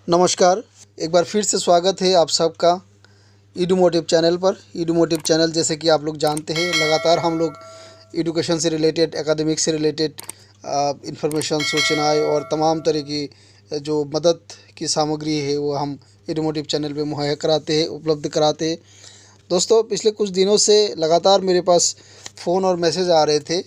नमस्कार। एक बार फिर से स्वागत है आप सबका एडुमोटिव चैनल पर। एडुमोटिव चैनल जैसे कि आप लोग जानते हैं, लगातार हम लोग एजुकेशन से रिलेटेड, एकेडमिक से रिलेटेड इंफॉर्मेशन, सूचनाएं और तमाम तरह की जो मदद की सामग्री है वो हम एडुमोटिव चैनल पे मुहैया कराते हैं, उपलब्ध कराते हैं। दोस्तों, पिछले कुछ दिनों से लगातार मेरे पास फ़ोन और मैसेज आ रहे थे,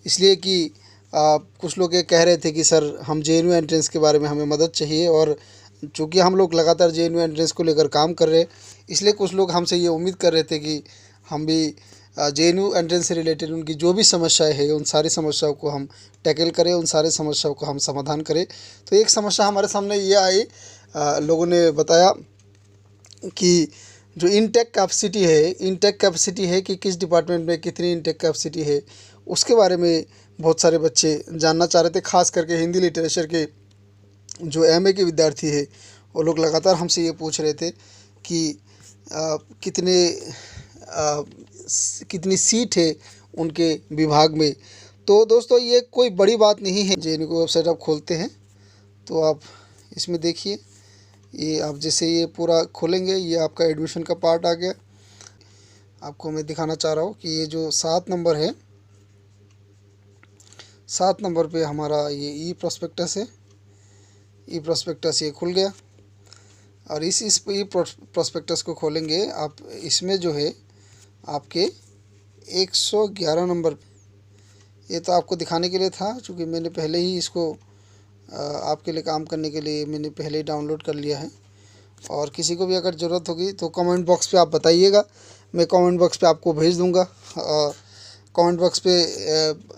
इसलिए कि कुछ लोग ये कह रहे थे कि सर, हम जेएनयू एंट्रेंस के बारे में हमें मदद चाहिए। और चूँकि हम लोग लगातार जेएनयू एंट्रेंस को लेकर काम कर रहे हैं, इसलिए कुछ लोग हमसे ये उम्मीद कर रहे थे कि हम भी जेएनयू एंट्रेंस से रिलेटेड उनकी जो भी समस्याएं हैं, उन सारी समस्याओं को हम टैकल करें, उन सारी समस्याओं को हम समाधान करें। तो एक समस्या हमारे सामने ये आई, लोगों ने बताया कि जो इनटेक कैपेसिटी है कि किस डिपार्टमेंट में कितनी इनटेक कैपेसिटी है, उसके बारे में बहुत सारे बच्चे जानना चाह रहे थे। ख़ास करके हिंदी लिटरेचर के जो एमए के विद्यार्थी है, वो लोग लगातार हमसे ये पूछ रहे थे कि कितने कितनी सीट है उनके विभाग में। तो दोस्तों, ये कोई बड़ी बात नहीं है। जेएनयू को वेबसाइट आप खोलते हैं तो आप इसमें देखिए, ये आप जैसे ये पूरा खोलेंगे, ये आपका एडमिशन का पार्ट आ गया। आपको मैं दिखाना चाह रहा हूँ कि ये जो 7 नंबर है, 7 नंबर पे हमारा ये ई प्रोस्पेक्टस है। ई प्रोस्पेक्टस ये खुल गया और इस ई प्रोस्पेक्टस को खोलेंगे आप। इसमें जो है आपके 111 नंबर, ये तो आपको दिखाने के लिए था, क्योंकि मैंने पहले ही इसको आपके लिए काम करने के लिए मैंने पहले ही डाउनलोड कर लिया है। और किसी को भी अगर ज़रूरत होगी तो कमेंट बॉक्स पे आप बताइएगा, मैं कमेंट बॉक्स पे आपको भेज दूंगा। कमेंट बॉक्स पे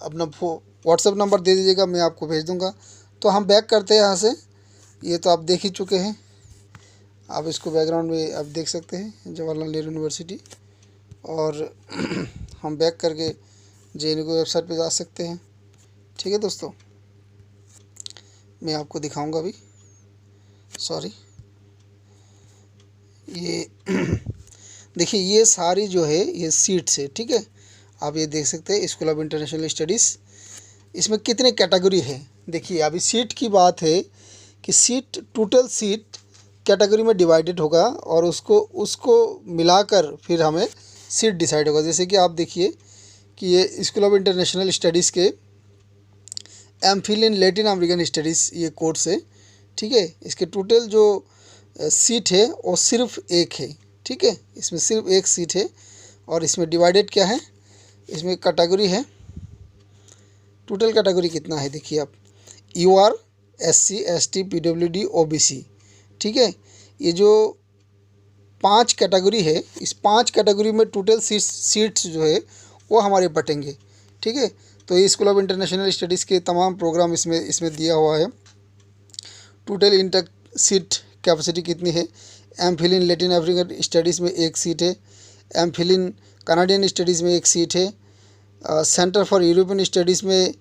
अपना व्हाट्सएप नंबर दे दीजिएगा, मैं आपको भेज दूंगा। तो हम बैक करते हैं यहाँ से। ये तो आप देख ही चुके हैं, आप इसको बैकग्राउंड में आप देख सकते हैं, जवाहरलाल नेहरू यूनिवर्सिटी। और हम बैक करके जेएनयू की वेबसाइट पे जा सकते हैं। ठीक है दोस्तों, मैं आपको दिखाऊंगा अभी। सॉरी, ये देखिए, ये सारी जो है ये सीट्स है। ठीक है, आप ये देख सकते हैं, स्कूल ऑफ इंटरनेशनल स्टडीज़। इसमें कितने कैटेगरी है देखिए। अभी सीट की बात है कि सीट, टोटल सीट कैटेगरी में डिवाइडेड होगा और उसको मिलाकर फिर हमें सीट डिसाइड होगा। जैसे कि आप देखिए कि ये स्कूल ऑफ इंटरनेशनल स्टडीज़ के MPhil in Latin American studies ये कोर्स है। ठीक है, इसके टोटल जो सीट है वो सिर्फ एक है। ठीक है, इसमें सिर्फ एक सीट है। और इसमें डिवाइडेड क्या है, इसमें कैटेगरी है। टोटल कैटेगरी कितना है देखिए आप, UR, SC, ST, PWD, OBC. ठीक है, ये जो 5 कैटेगरी है, इस 5 कैटेगरी में टोटल सीट्स जो है वो हमारे बटेंगे। ठीक है, तो ये स्कूल ऑफ इंटरनेशनल स्टडीज़ के तमाम प्रोग्राम इसमें दिया हुआ है। टोटल इंटेक सीट कैपेसिटी कितनी है। MPhil in Latin African studies में 1 सीट है। एमफिल इन कनाडियन स्टडीज़ में 1 सीट है। सेंटर फॉर यूरोपियन स्टडीज़ में,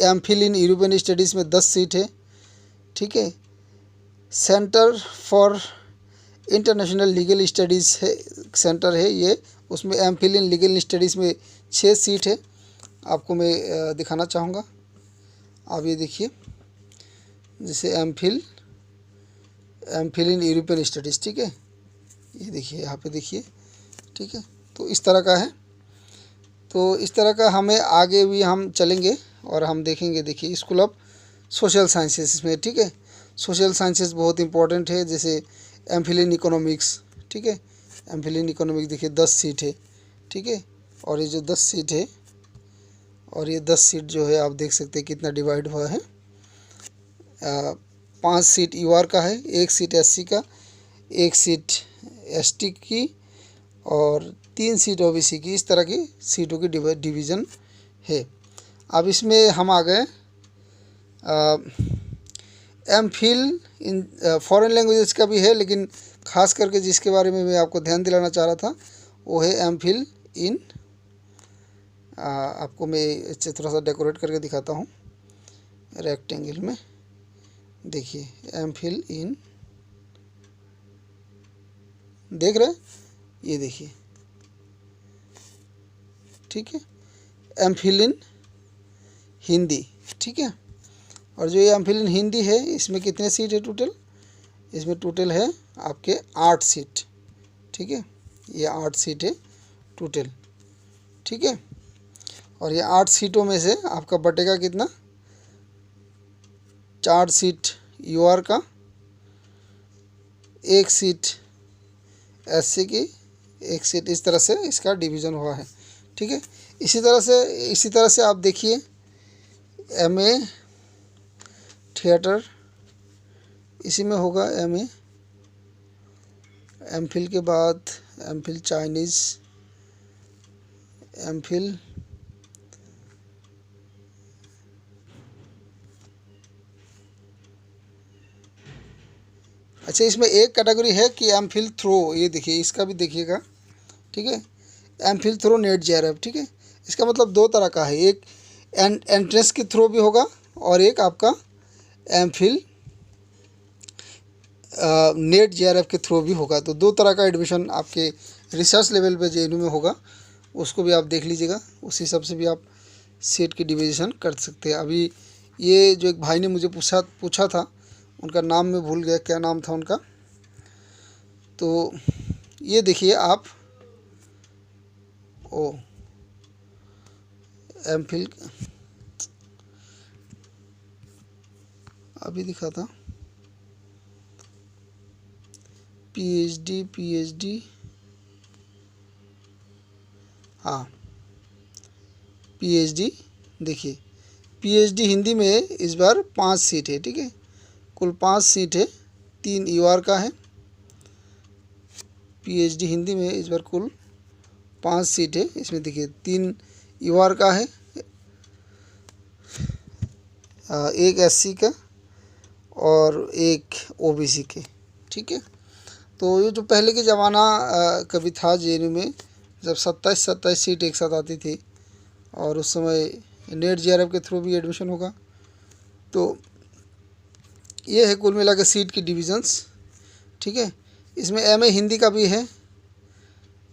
एमफिल इन यूरोपियन स्टडीज़ में 10 सीट है। ठीक है, centre for international legal studies है, सेंटर है ये, उसमें एमफिल इन लीगल स्टडीज़ में 6 सीट है। आपको मैं दिखाना चाहूँगा, आप ये देखिए, जैसे एमफिल इन यूरोपियन स्टडीज़। ठीक है, ये देखिए, यहाँ पे देखिए। ठीक है, तो इस तरह का है। तो इस तरह का हमें आगे भी हम चलेंगे और हम देखेंगे। देखिए, स्कूल ऑफ सोशल साइंसेस में, ठीक है, सोशल साइंसेस बहुत इंपॉर्टेंट है। जैसे एमफिल इन इकोनॉमिक्स। ठीक है, एमफिल इन इकोनॉमिक्स देखिए 10 सीट है। ठीक है, और ये जो 10 सीट है, और ये 10 सीट जो है आप देख सकते हैं कितना डिवाइड हुआ है। 5 सीट यूआर का है, 1 सीट एससी का, 1 सीट एसटी की और 3 सीट ओबीसी की। इस तरह की सीटों की डिवीज़न है। अब इसमें हम आ गए एमफिल इन फॉरेन लैंग्वेजेस का भी है, लेकिन ख़ास करके जिसके बारे में मैं आपको ध्यान दिलाना चाह रहा था वो है एमफिल इन, आपको मैं इसे थोड़ा सा डेकोरेट करके दिखाता हूँ रेक्टेंगल में। देखिए, एमफिल इन, देख रहे हैं, ये देखिए। ठीक है, एमफिल इन हिंदी। ठीक है, और जो ये एमफिल इन हिंदी है इसमें कितने सीट है टोटल? इसमें टोटल है आपके 8 सीट, ठीक है। ये 8 सीट है टोटल, ठीक है। और ये 8 सीटों में से आपका बटेगा कितना? 4 सीट यूआर का, 1 सीट एससी की, 1 सीट, इस तरह से इसका डिवीज़न हुआ है, ठीक है। इसी तरह से आप देखिए एमए थिएटर, इसी में होगा एमए, एमफिल के बाद एमफिल चाइनीज़, एमफिल अच्छा, इसमें एक कैटेगरी है कि एमफिल थ्रो, ये देखिए इसका भी देखिएगा, ठीक है। एमफिल थ्रो नेट जेआरएफ, ठीक है। इसका मतलब 2 तरह का है, एक एंट्रेंस के थ्रो भी होगा और एक आपका एमफिल नेट जेआरएफ के थ्रू भी होगा। तो 2 तरह का एडमिशन आपके रिसर्च लेवल पे जेएनयू में होगा, उसको भी आप देख लीजिएगा, उस हिसाब से भी आप सीट की डिवीज़न कर सकते हैं। अभी ये जो एक भाई ने मुझे पूछा था, उनका नाम मैं भूल गया, क्या नाम था उनका। तो ये देखिए आप, ओ एमफिल अभी दिखा था, पीएचडी, हाँ पीएचडी, देखिए पीएचडी हिंदी में इस बार 5 सीट है, ठीक है। कुल 5 सीट है, 3 यूआर का है। पीएचडी हिंदी में इस बार कुल 5 सीट है, इसमें देखिए 3 यूआर का है, 1 एससी का और 1 ओबीसी के, ठीक है। तो ये जो पहले के ज़माना कभी था जेएनयू में, जब 27 सीट एक साथ आती थी और उस समय नेट जेआरएफ के थ्रू भी एडमिशन होगा। तो ये है कुल मिला के सीट की डिविज़न्स, ठीक है। इसमें एमए हिंदी का भी है,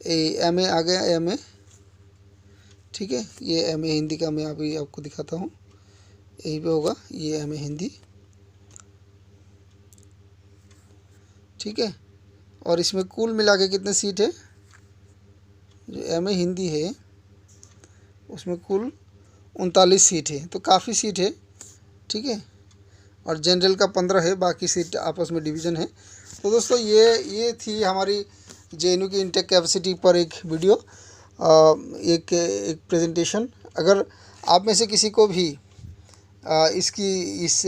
एमए आ गया एमए, ठीक है। ये एमए हिंदी का मैं अभी आपको दिखाता हूँ, यही पे होगा ये एमए हिंदी, ठीक है। और इसमें कुल मिला के कितने सीट है? जो एमए हिंदी है उसमें कुल 39 सीट है, तो काफ़ी सीट है, ठीक है। और जनरल का 15 है, बाकी सीट आपस में डिवीज़न है। तो दोस्तों ये थी हमारी जेएनयू की इंटेक कैपेसिटी पर एक वीडियो, एक प्रेजेंटेशन। अगर आप में से किसी को भी इस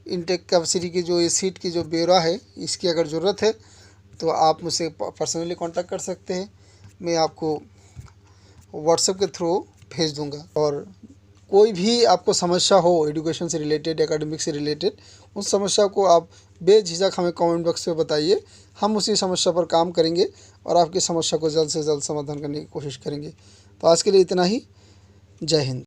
इंटेक कैपेसिटी की जो ये सीट की जो ब्यौरा है इसकी अगर ज़रूरत है तो आप मुझसे पर्सनली कांटेक्ट कर सकते हैं, मैं आपको व्हाट्सएप के थ्रू भेज दूंगा। और कोई भी आपको समस्या हो एजुकेशन से रिलेटेड, एकेडमिक से रिलेटेड, उस समस्या को आप बेझिझक हमें कमेंट बॉक्स में बताइए, हम उसी समस्या पर काम करेंगे और आपकी समस्या को जल्द से जल्द समाधान करने की कोशिश करेंगे। तो आज के लिए इतना ही, जय हिंद।